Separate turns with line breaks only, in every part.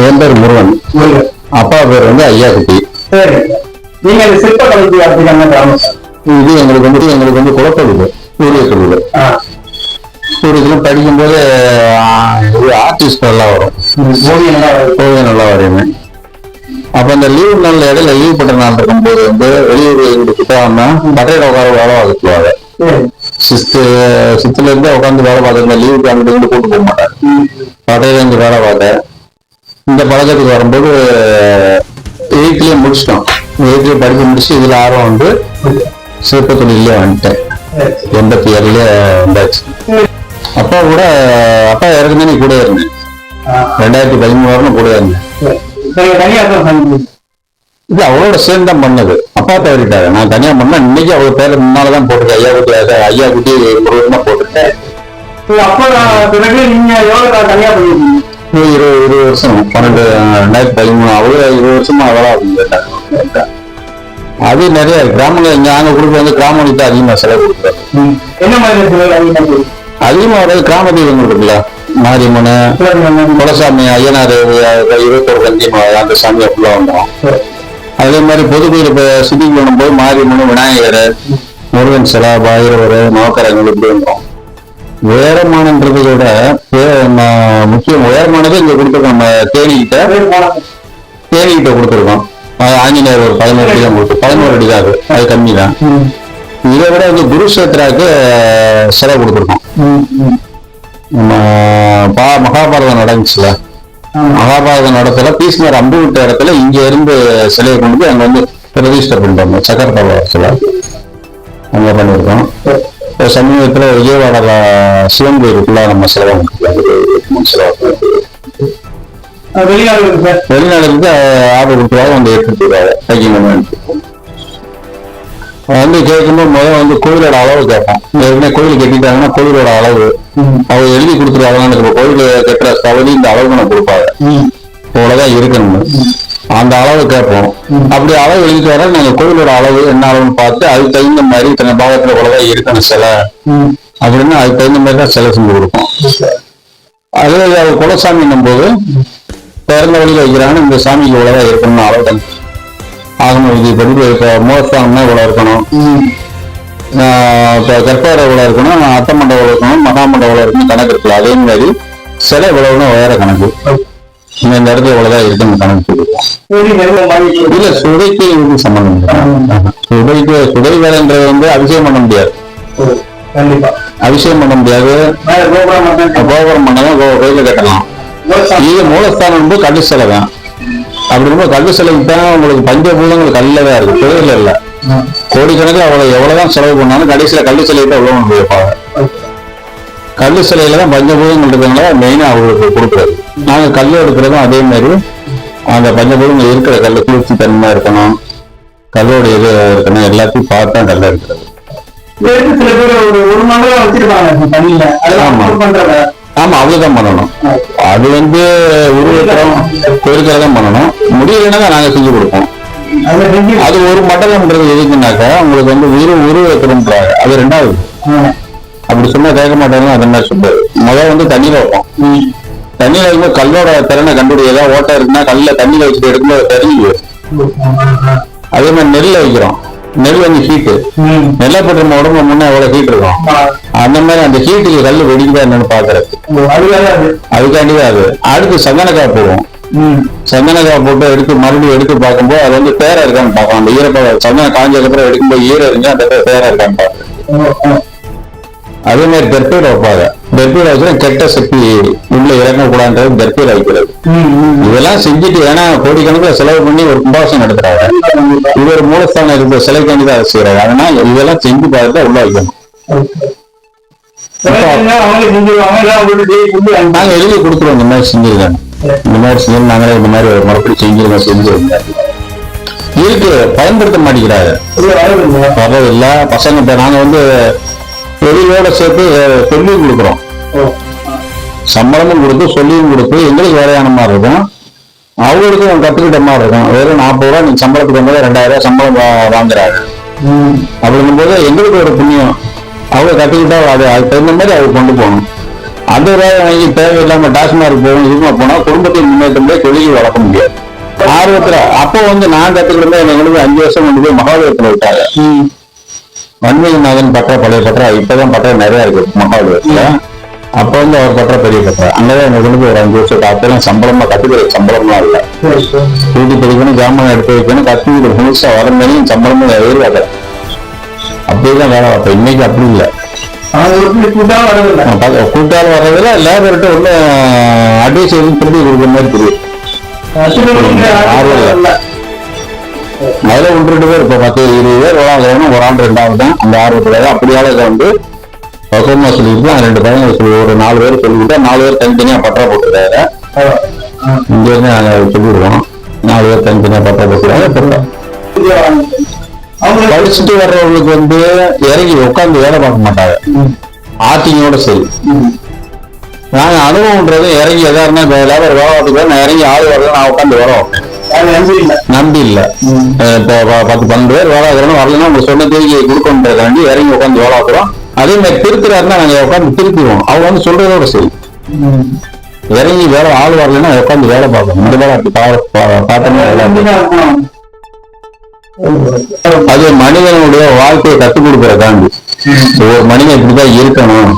என் பேர் முருகன். அப்பா பேர் வந்து ஐயா குட்டி.
நீங்க சிற்ப கலைக்கு
இது எங்களுக்கு வந்து குலத்தொழில், சூரிய தொழில். சூரியத்திலும் படிக்கும்போது ஆர்டிஸ்ட் நல்லா வரும், ஓவியம் நல்லா வரையுமே. அப்ப இந்த லீவு நாள் இடையில லீவ் பண்ற நாள் இருக்கும்போது வந்து வெளியூர் கிட்டாம பட்டையில உட்கார வேலை பார்த்துக்குவாங்க. சித்துல இருந்து உட்காந்து வேலை பார்த்துருந்த லீவுக்கு அங்கிட்டு இருந்து கூட்டு போக மாட்டாங்க. பட்டையில இருந்து வேலை பார்த்தேன். இந்த பழக்கத்துக்கு வரும்போது 8th முடிச்சிட்டோம். 8th படிச்சு முடிச்சு இதுல ஆர்வம் வந்து சிற்ப தொழிலே வந்துட்டேன். 87 வந்தாச்சு. அப்பா இறக்குமே கூட இருந்தேன். 2013 கூட இருந்தேன். இது அவளோட சேர்ந்து தான் பண்ணது. அப்பா தவறிட்டாரு, நான் தனியா பண்ண. இன்னைக்கு அவள் பேர முன்னாலதான் போட்டிருக்கேன். ஐயா குட்டி முருகன் போட்டுருக்கேன். 20 வருஷம் 2013 அவளு 20 வருஷமா அவளா கேட்டாங்க. அது நிறைய கிராமங்கள் நாங்க கொடுக்க வந்து கிராமம் தான் அதிகமா செலவு கொடுக்குறோம்.
என்ன மாதிரி
அதிகமா வர்றது கிராம தெய்வங்கள் இருக்குல்ல, மாரியம்மன், குலசாமி, ஐயனார் 21 கந்தியமா அந்த சாமியா ஃபுல்லா வந்தோம். அதே மாதிரி பொது கோயில் இப்ப சுத்திக்கு பண்ணும்போது மாரியம்மன், விநாயகர், முருகன் சிலை, பைரவர், நவக்கரங்கள் இப்படி வந்தோம். உயரமானன்றதை விட முக்கியம் உயரமானது இங்க கொடுத்துருக்கோம். நம்ம தேனிக்கிட்ட கொடுத்துருக்கோம். ஆஞ்சநேயர் ஒரு 11 அடி தான் கொடுத்து, 11 அடி தான். அது கம்மி தான். இதை விட வந்து குருஷேத்திராவுக்கு சிலை கொடுத்துருக்கோம். நம்ம மகாபாரதம் நடந்துச்சுல, மகாபாரதம் நடத்துல பீஸ்மர் அம்பு விட்ட இடத்துல இங்க இருந்து சிலையை கொண்டு போய் அங்க வந்து பிரதிஷ்டை பண்ணிட்டோம். சக்கரபாலத்துல அங்க பண்ணிருக்கோம். சமீபத்துல விஜயவாடால சிவன் கோயிலுக்குள்ள நம்ம செலவு வெளிநாடுகளுக்கு ஆர்டர் கொடுக்குறாங்க. வந்து ஏற்படுத்திடுவாங்க. வந்து கேட்கும்போது முதல்ல வந்து கோயிலோட அளவு கேட்போம். ஏற்கனவே கோயில் கட்டிட்டாங்கன்னா கோயிலோட அளவு அவங்க எழுதி கொடுத்துருவாங்க. கோயில் கட்டுற தகுதி இந்த அளவுக்கு நம்ம கொடுப்பாங்க. இவ்வளவுதான் இருக்கணும் அந்த அளவு கேட்போம். அப்படி அளவு எழுதிட்டு வர நாங்க கோயிலோட அளவு என்ன அளவுன்னு பார்த்து அதுக்கு தகுந்த மாதிரி தன்னை பாகத்துல இவ்வளவுதான் இருக்கணும் சிலை அப்படின்னு அதுக்கு தகுந்த மாதிரி தான் சிலை செஞ்சு கொடுப்போம். அதே அது குலசாமின்னும் போது பிறந்த வழியில வைக்கிறாங்கன்னா இந்த சாமிக்கு இவ்வளவுதான் இருக்கணும்னு அளவு தான் ஆகணும். இதுபடி இப்ப மூலஸ்தானம்னா இவ்வளவு இருக்கணும், இப்ப கற்பார இவ்வளவு இருக்கணும், அத்த மண்டபம் இருக்கணும், மகாமண்டபம் இவ்வளவு இருக்கணும் கணக்கு இருக்குல்ல. அதே மாதிரி சிலை இவ்வளவுன்னு வேற கணக்கு. இந்த இடத்துல இவ்வளவுதான் இருக்குன்னு கணக்கு இல்ல. சுதைக்கு இது சம்பந்தம் இல்லை. சுதை வேலைன்றது வந்து அபிஷேகம் பண்ண முடியாது. அபிஷேகம் பண்ண முடியாது. கோபுரம் பண்ணதான் கோயில கட்டலாம். இது மூலஸ்தானம் வந்து கட்டு சிலை தான். அப்படி ரொம்ப கல்லு சிலைக்கு தான் உங்களுக்கு பஞ்சபூதங்கள் கல்லதான் இருக்கு, கோயில இல்ல. கோடிக்கணக்கில் எவ்வளவுதான் செலவு பண்ணாலும் கடைசியில கல்லு சிலையை தான் எவ்வளவு வைப்பாங்க. கல்லு சிலையில தான் பஞ்சபூதங்கள் இருக்கிறதுனால மெயினா அவங்களுக்கு கொடுக்குறது. நாங்க கல்லு எடுக்கிறதும் அதே மாதிரி அந்த பஞ்சபூதங்கள் இருக்கிற கல்லு குளிர்ச்சி தன்மை இருக்கணும், கல்லோட இது இருக்கணும், எல்லாத்தையும் பார்த்தா கல்ல இருக்கிறது. ஆமா அவ்வளவுதான் பண்ணணும். அது வந்து உருவத்திரம் கோரிக்கிறதான் பண்ணணும். முடியலைன்னா நாங்க செஞ்சு கொடுப்போம். அது ஒரு மண்டலம்ன்றது எதுக்குன்னாக்கா உங்களுக்கு வந்து உருவத்திரம்ன்றாங்க. அது 2வது. அப்படி சொன்னா கேட்க மாட்டாங்க. அந்த மாதிரி சொல்றாரு. முதல்ல வந்து தண்ணியில வைப்போம். தண்ணியில வைக்கும்போது கல்லோட திறனை கண்டுபிடிக்க ஏதாவது ஓட்டை இருக்குன்னா கல்ல தண்ணியில வச்சுட்டு எடுக்கும்போது தெரிஞ்சு. அதே மாதிரி நெல்ல வைக்கிறோம். நெல் வந்து ஹீட்டு, நெல்லை போட்டு நம்ம உடம்புல முன்ன எவ்வளவு ஹீட் இருக்கும். அந்த மாதிரி அந்த ஹீட்டுக்கு கல் வெடிக்குதா என்னன்னு பாக்குறது. அதுக்காண்டிதான் அது. அடுத்து சந்தனக்காய் போடுவோம். சந்தனக்காய் போட்டு மறுபடியும் எடுத்து பார்க்கும்போது அது வந்து பேரா இருக்கான்னு பார்ப்போம். அந்த சந்தன காஞ்சதுக்கு அப்புறம் எடுக்கும்போது ஈரம் இருந்தா அந்த பேரா இருக்கான்னு பார்ப்போம். அதே மாதிரி தெற்பீட வைப்பாங்க. தெற்பீட வச்சுன்னா கெட்ட சக்தி உள்ள இறங்கக்கூடாது தெற்பீட வைக்கிறது. இதெல்லாம் செஞ்சுட்டு ஏன்னா கோடிக்கணக்கில் செலவு பண்ணி ஒரு கும்பாசம் நடத்துறாங்க. இது ஒரு மூலஸ்தானம் இருக்கிற சிலைக்காண்டி தான் செய்யறாங்க. அதனால இதெல்லாம் செஞ்சு பார்த்துட்டு உள்ள வைக்கணும். நாங்க எழுதி கொடுத்துருவோம். இந்த மாதிரி செஞ்சிருக்காங்க, இந்த மாதிரி செஞ்சு நாங்களே இந்த மாதிரி ஒரு மறுபடியும் செஞ்சிருக்கோம் செஞ்சிருக்காங்க இருக்கு. பயன்படுத்த மாட்டேங்கிறாங்க, வர்றதில்ல பசங்க. நாங்க வந்து தொழிலோட சேர்த்து சொல்லியும் கொடுக்குறோம், சம்பளமும் கொடுத்து சொல்லியும் கொடுத்து எங்களுக்கு வேலையான மாதிரி இருக்கும், அவங்களுக்கும் கத்துக்கிட்ட மாதிரி இருக்கும். வெறும் 40 ரூபா நீங்க சம்பளத்துக்கு வந்தது 2000 ரூபாய் சம்பளம் வாங்குறாங்க. அப்படிங்கும் போது எங்களுக்கு ஒரு புண்ணியம். அவங்க கத்துக்கிட்டா அதுக்கு தகுந்த மாதிரி அவங்க கொண்டு போகணும். அந்த ரூபாய் வாங்கி தேவையில்லாம டாஸ்மார்க் போகணும் இதுமா போனா குடும்பத்தை முன்னேற்றம் போய் தொழில் வளர்க்க முடியாது. ஆர்வத்துல அப்போ வந்து நான் கத்துக்கிட்டு என்னை கொண்டு போய் 5 வருஷம் கொண்டு போய் மகாபலிபுரத்துல விட்டாங்க. வன்மீகநாதன் பட்டா பழைய பட்டா இப்பதான் பட்டா நிறைய இருக்கு மகாபலிபுரத்துல. அப்ப வந்து அவர் பட்டா பெரிய பட்டா அங்கதான் என்னை கொண்டு போய் ஒரு 5 வருஷம் அப்பெல்லாம் சம்பளமா கத்துக்கிற சம்பளம்லாம் இல்ல. கூட்டி படிக்கணும் ஜாமான் எடுத்து வைக்கணும் கத்துக்கிட்டு முழுசா வரணும் சம்பளமும் எதிர்பார்க்க அப்படியேதான் வேலை பார்ப்பேன். இன்னைக்கு அப்படி இல்லை. கூட்டாலும் வர்றதுல லேபர்கிட்ட ஒண்ணு அட்வைஸ் எதுவும் திருப்பி கொடுக்குற மாதிரி தெரியும். அதுல 1-2 பேர் இப்ப 10-20 பேர் ஒரு ஆண்டு 2வது தான் அந்த ஆர்வத்துல அப்படியால இதை வந்து பக்குவமா சொல்லிட்டு 2 பையன் சொல்லி ஒரு 4 பேர் சொல்லிக்கிட்டா 4 பேர் தனித்தனியா பட்டா போட்டுருக்காரு. இங்க இருந்து நாங்க சொல்லிடுவோம் 4 பேர் தனித்தனியா பட்டா போட்டுருக்காங்க. படிச்சுட்டு வர்றவங்களுக்கு வந்து இறங்கி உட்காந்து வேலை பார்க்க மாட்டாங்க. ஆர்டிங்கோட சரி நாங்க அனுபவம்ன்றது இறங்கி எதா இருந்தா லேபர் வேலை பார்த்துக்க நான் இறங்கி ஆள் வரல நான் உட்காந்து வரோம் நம்பி இல்ல. இப்போ 10-12 பேர் வேலை ஆகிறோம் வரலன்னா உங்க சொன்ன தேதிக்கு கொடுக்கணுன்றதாண்டி இறங்கி உட்காந்து வேலை பார்க்குறோம். அதே மாதிரி திருத்துறாருன்னா நாங்க உட்காந்து திருத்திடுவோம். அவங்க வந்து சொல்றதோட சரி இறங்கி வேலை ஆள் வரலன்னா உட்காந்து வேலை பார்க்கணும். இந்த வேலை அப்படி பார்த்தோம்னா அது மனிதனுடைய வாழ்க்கையை கத்துக் கொடுக்கறதாண்டி ஒரு மனிதன் இப்படிதான் இருக்கணும்.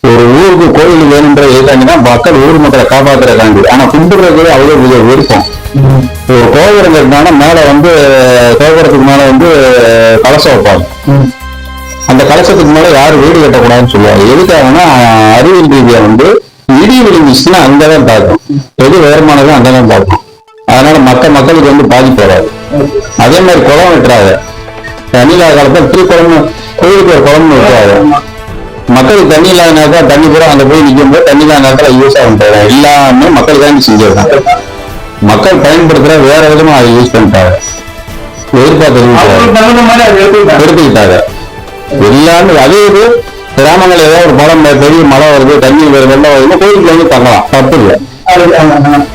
ஒரு ஊருக்கு கோயில் வேணுன்ற எதுக்காண்டினா மக்கள் ஊர் மக்களை காப்பாத்துறதாண்டி. ஆனா கும்பிடுறது அவ்வளவு விருப்பம். ஒரு கோபுரம் கட்டினா மேல வந்து கோபுரத்துக்கு மேல வந்து கலசம் வைப்பாங்க. அந்த கலசத்துக்கு மேல யாரும் வீடு கட்டக்கூடாதுன்னு சொல்லுவாங்க. எதுக்காகனா அறிவியல் ரீதியா வந்து இடி விழுந்துச்சுன்னா அங்கதான் தாக்கும். எது வேறுமானதும் அங்கதான் தாக்கும். அதனால மக்களுக்கு வந்து பாதிப்பு வராது. அதே மாதிரி குளம் வெட்டுறாங்க. தண்ணி இல்லாத காலத்துல திருக்குளம் கோயிலுக்கு ஒரு குளம்னு வெட்டுறாங்க. மக்களுக்கு தண்ணி இல்லாதனாக்கா தண்ணி கூட அங்க போய் நிற்கும் போது தண்ணி இல்லாத நேரத்துல யூஸ் ஆகும். எல்லாமே மக்களுக்காண்டி செஞ்சிருக்காங்க. மக்கள் பயன்படுத்துற வேற விதமா அதை யூஸ் பண்ணிட்டாங்க. எடுத்துக்கிட்டாங்க எல்லாமே. அதே இது கிராமங்கள் ஏதாவது ஒரு மழை பெரிய மழை வருது தண்ணி வெள்ளம் வருதுன்னா கோயிலுக்கு வந்து தங்கலாம் தப்பு இல்லை.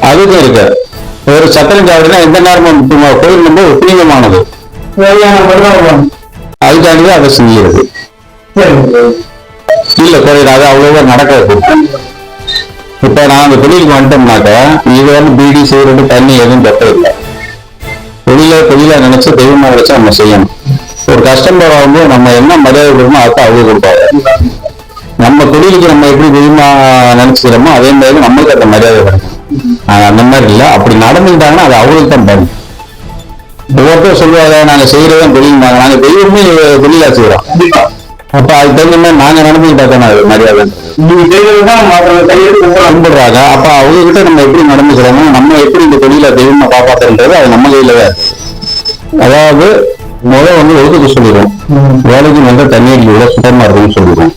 அதுக்கும் இருக்கு. ஒரு சத்திரம் சாவடினா எந்த நேரமும் கோயில் வந்து புனிதமானது. அதுக்காண்டி அதை செஞ்சிருக்கு இல்ல கோயில் அது அவ்வளவா நடக்காது. இப்ப நான் அந்த தொழிலுக்கு வந்துட்டோம்னாக்க இது வந்து பீடி சிகரெட்டு தண்ணி எதுவும் தப்பு இல்லை. தொழிலா நினைச்சு தெய்வமா நினைச்சு நம்ம செய்யணும். ஒரு கஸ்டமர் ஆகும்போது நம்ம என்ன மரியாதை கொடுக்கணும் அதுக்கு அவங்க கொடுப்பாங்க. நம்ம தொழிலுக்கு நம்ம எப்படி தெய்வமா நினைச்சுக்கிறோமோ அதே மாதிரி நம்மளுக்கு அந்த மரியாதை கிடைக்கும். அந்த மாதிரி இல்ல அப்படி நடந்துக்கிட்டாங்கன்னா அது அவங்களுக்கு தான் பாருங்க. ஒவ்வொருத்தரும் சொல்லுவாங்க நாங்க செய்யறதுதான் தொழில் நாங்க தெய்வமே தொழிலா செய்யறோம். அப்ப அதுக்கு தகுந்த மாதிரி நாங்க நடந்துக்கிட்டா மரியாதை கும்பிடுறாங்க. அப்ப அவங்க கிட்ட நம்ம எப்படி நடந்துக்கிறோமோ நம்ம எப்படி இந்த தொழில தெய்வமா காப்பாத்துன்றது அது நம்ம கையில தான். அதாவது வந்து ஒதுக்க சொல்லிடுவோம். வேலைக்கு வந்து தண்ணி அடிக்க சுத்தமா இருக்குன்னு சொல்லிடுவோம்.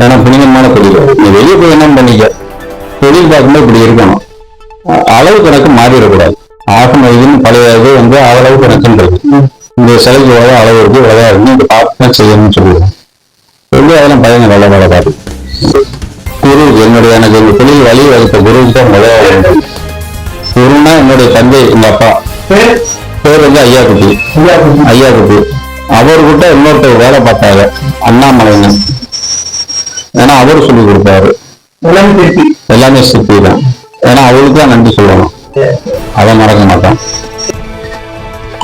ஏன்னா புனிதமான தொழில். நீ வெளியே போய் என்ன பண்ணிக்க தொழில் பார்க்கும்போது இப்படி இருக்கணும். அளவு கணக்கு மாறிடக்கூடாது. ஆகும் இதுன்னு பழைய இது வந்து அளவு கணக்குன்றது. இந்த சிலைக்கு வர அளவு இருக்கு விளையா இருக்கு இந்த பார்த்து செய்யணும்னு சொல்லிடுவோம். சொல்லி அதெல்லாம் பையங்க நல்ல வேலை பார்த்து குரு என்னுடைய எனக்கு இந்த தொழில் வழி வகுத்த குருவுக்கு தான் முதல்ல. குருன்னா என்னுடைய தந்தை எங்க அப்பா பேர் வந்து ஐயா குட்டி. அவர்கிட்ட இன்னொருத்தர் வேலை பார்த்தாரு அண்ணாமலைன்னு. ஏன்னா அவரு சொல்லி கொடுப்பாரு எல்லாமே சிற்பி தான். ஏன்னா அவருக்கு தான் நன்றி சொல்லணும். அதை மறக்க மாட்டான்.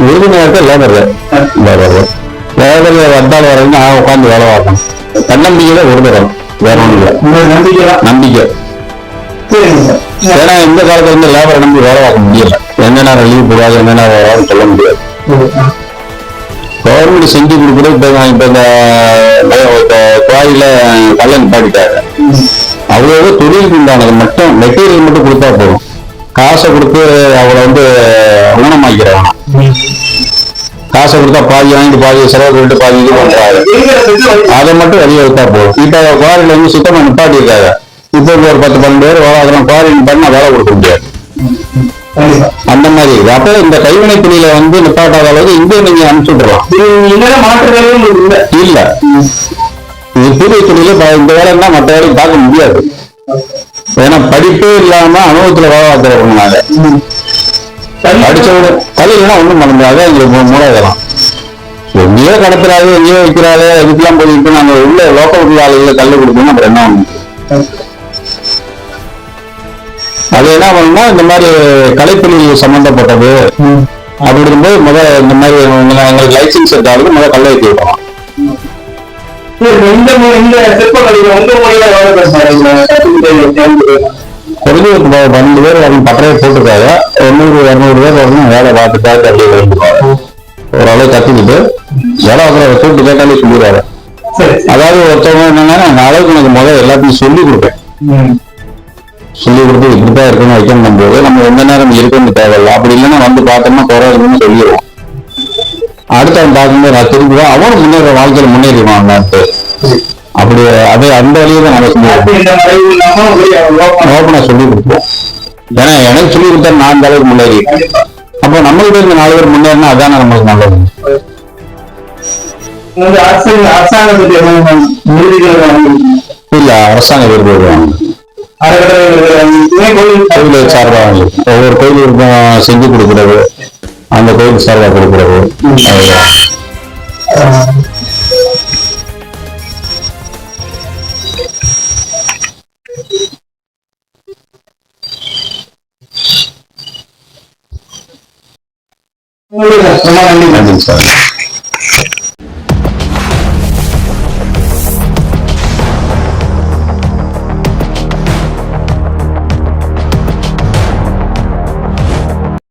உறுதியாக லேபர் வந்தால் வரைக்கும் நான் உட்காந்து வேலை பார்க்கணும். தன்னம்பிக்கையில உறுதிடும் வேற ஒன்றும் இல்லை. நம்பிக்கை. ஏன்னா இந்த காலத்துல இருந்து லேபரை நம்பி வேலை பார்க்க முடியல. என்னென்ன லீவ் போடாது என்னென்ன வேலைன்னு சொல்ல முடியாது. கவர்மெண்ட் செஞ்சு கொடுக்குறது இப்ப இந்த கோயில கல்ல நிப்பாட்டிட்டாங்க. அவ்வளவு தொழிலுக்கு உண்டானது மட்டும் மெட்டீரியல் மட்டும் கொடுத்தா போதும். காசை கொடுத்து அவளை வந்து ஊனமாக்கிறவனா. காசை கொடுத்தா பாதி வாங்கிட்டு பாதி செலவு பண்ணிட்டு பாதி இது பண்றாரு. அதை மட்டும் வெளியே வைத்தா போதும். இப்ப குவாரில வந்து சுத்தமா நிப்பாட்டி இருக்காங்க. இப்ப ஒரு 10-12 பேர் வேலை குவாரி பண்ணா வேலை கொடுக்க முடியாது. அந்த மாதிரி இருக்கு. அப்ப இந்த கைவினை தொழில வந்து நிப்பாட்டாத அளவுக்கு இங்கே நீங்க அனுப்பிச்சுடலாம். இல்ல இது புதிய தொழில இந்த வேலைன்னா மற்ற வேலைக்கு பார்க்க முடியாது. ஏன்னா படிப்பே இல்லாம அனுபவத்துல வேலை பார்க்கிறவங்க நாங்க படிச்சவங்க கல்வினா ஒண்ணும் பண்ண முடியாது. எங்களுக்கு மூலம் எங்கேயோ கடத்துறாரு எங்கேயோ வைக்கிறாரு இதுக்கெல்லாம் போயிட்டு நாங்க உள்ள லோக்கல் ஆளுகளை கல்லு கொடுக்கணும். அப்புறம் என்ன ஒண்ணு அது என்ன பண்ணணும்னா இந்த மாதிரி கலைப்பொழில் சம்பந்தப்பட்டது அப்படி இருக்கும்போது இந்த மாதிரி எங்களுக்கு லைசன்ஸ் எடுத்தாலும் கல்லை ஏற்றி விடலாம்.
இந்த சிற்பக்கலையில உங்க மொழியில எவ்வளவு பேர் சார்
குறைஞ்ச ஒரு 12 பேர் வரைக்கும் பட்டறையை போட்டுருக்காங்க. 100-200 பேர் வரைக்கும் வேலை பார்த்துட்டாரு அப்படியே வந்துருவாங்க. ஓரளவு கத்துக்கிட்டு வேலை அப்புறம் கூப்பிட்டு கேட்டாலே சொல்லிடுவாரு. அதாவது ஒருத்தவங்க என்னன்னா நான் அளவுக்கு எனக்கு எல்லாத்தையும் சொல்லி கொடுப்பேன். சொல்லி கொடுத்து இப்படிதான் இருக்குன்னு வைக்கணும் போது நம்ம எந்த நேரம் இருக்குன்னு தேவையில்லை. அப்படி இல்லைன்னா வந்து பார்த்தோம்னா குறை இருக்குன்னு சொல்லிடுவோம். அடுத்து அவன் பார்க்கும்போது நான் திரும்புவேன், அவனும் வாழ்க்கையில முன்னேறிவான். அப்படி அதே அந்த வழியை தான் நம்ம ஓப்பனா சொல்லி கொடுப்போம். ஏன்னா எனக்கு சொல்லி கொடுத்தா நான் அந்த அளவுக்கு முன்னேறி, அப்போ நம்மகிட்ட இருந்த 4 பேர் முன்னேறினா அதானே நம்மளுக்கு நல்லது. இல்ல அரசாங்க விருது கோயிலை சார்பாக ஒவ்வொரு கோயிலுக்கும் செஞ்சு கொடுக்கிறது, அந்த கோயில் சார்பாக கொடுக்கிறது. நன்றி சார்.